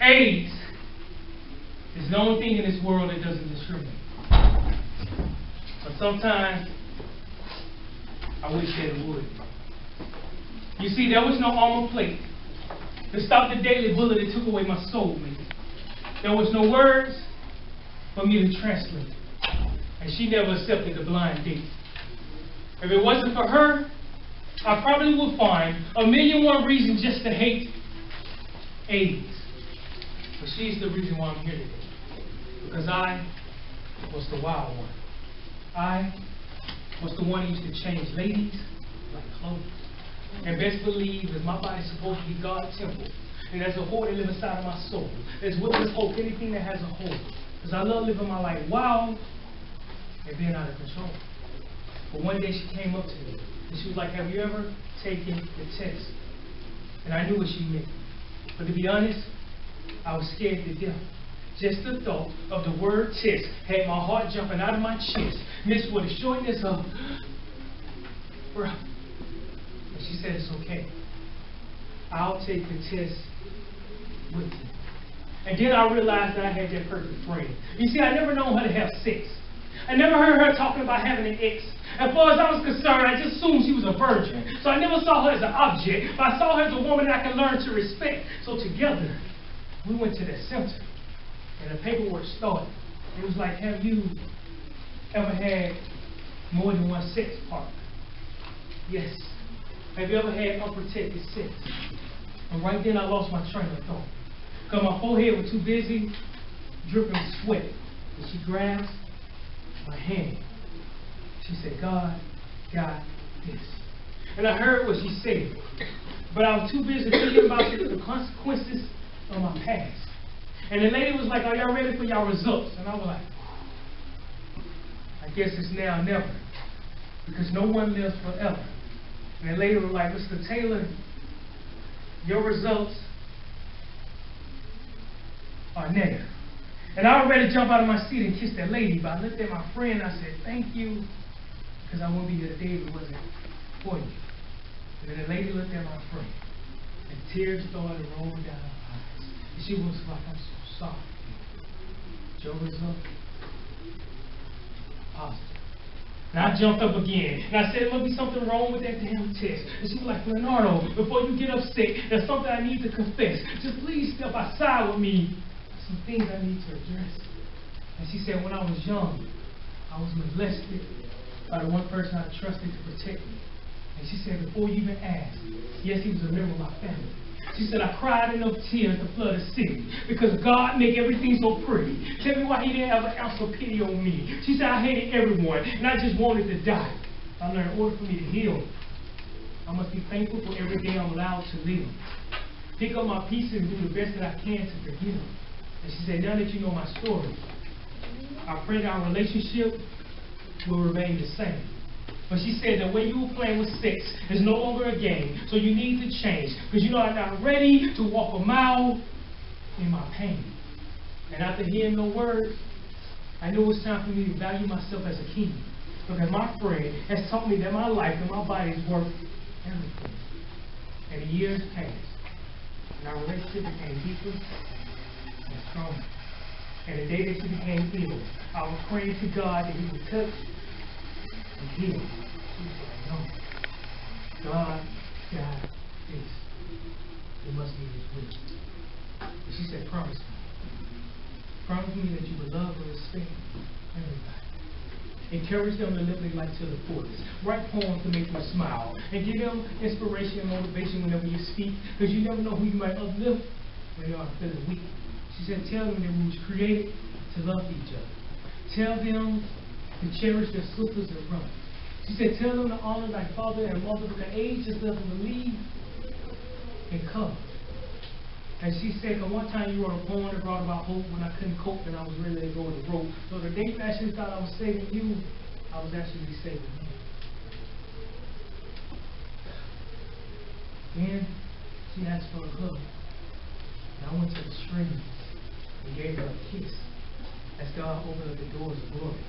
AIDS is the only thing in this world that doesn't discriminate. But sometimes, I wish that it would. You see, there was no armor plate to stop the daily bullet that took away my soulmate. There was no words for me to translate. And she never accepted the blind date. If it wasn't for her, I probably would find 1,000,001 reasons just to hate AIDS. But she's the reason why I'm here today. Because I was the wild one. I was the one who used to change ladies like clothes. And best believe that my body's supposed to be God's temple. And there's a hole that lives inside of my soul. There's witness hope, anything that has a hole. Because I love living my life wild and being out of control. But one day she came up to me and she was like, have you ever taken the test? And I knew what she meant. But to be honest, I was scared to death. Just the thought of the word test had my heart jumping out of my chest. Mixed with the shortness of breath. And she said, it's okay. I'll take the test with you. And then I realized that I had that perfect friend. You see, I never known her to have sex. I never heard her talking about having an ex. As far as I was concerned, I just assumed she was a virgin. So I never saw her as an object, but I saw her as a woman that I could learn to respect. So together, we went to that center, and the paperwork started. It was like, have you ever had more than one sex partner? Yes. Have you ever had unprotected sex? And right then I lost my train of thought. Because my forehead was too busy dripping with sweat. And she grabs my hand. She said, God got this. And I heard what she said. But I was too busy thinking about the consequences of my past. And the lady was like, are y'all ready for y'all results? And I was like, I guess it's now or never. Because no one lives forever. And the lady was like, Mr. Taylor, your results are negative. And I was ready to jump out of my seat and kiss that lady, but I looked at my friend and I said, thank you, because I wouldn't be here today if it wasn't for you. And then the lady looked at my friend, and tears started rolling down her eyes. And she was like, I'm so sorry. Your result, positive. And I jumped up again, and I said, there must be something wrong with that damn test. And she was like, Leonardo, before you get upset, there's something I need to confess. Just please step outside with me. Some things I need to address. And she said, when I was young, I was molested by the one person I trusted to protect me. And she said, before you even asked, yes, he was a member of my family. She said, I cried enough tears to flood the city because God make everything so pretty. Tell me why he didn't have an ounce of pity on me. She said, I hated everyone, and I just wanted to die. I learned in order for me to heal, I must be thankful for every day I'm allowed to live. Pick up my pieces and do the best that I can to forgive. And she said, now that you know my story, I pray that our relationship will remain the same. But she said the way you were playing with sex is no longer a game, so you need to change. Because you know I'm not ready to walk a mile in my pain. And after hearing no words, I knew it was time for me to value myself as a king. Because my friend has taught me that my life and my body is worth everything. And the years passed, and our relationship became deeper and stronger. And the day that she became healed, I was praying to God that he would touch and heal. She said, no. God got this. It must be his will. And she said, promise me. Promise me that you would love and respect everybody. Encourage them to live their life to the fullest. Write poems to make them smile. And give them inspiration and motivation whenever you speak. Because you never know who you might uplift when you are feeling weak. She said, tell them that we was created to love each other. Tell them to cherish their sisters and brothers. She said, tell them to honor thy father and mother because age just doesn't believe in color. And she said, one time you wrote a poem that brought about hope when I couldn't cope and I was ready to go on the road. So the day that she thought I was saving you, I was actually saving you. Then she asked for a hug. And I went to the stream and gave her a kiss as God opened up the doors of glory.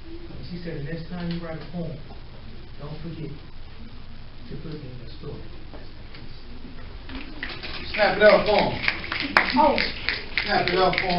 And she said, the next time you write a poem, don't forget to put it in your story. Snap it up, boom. Oh. Clap it up for him.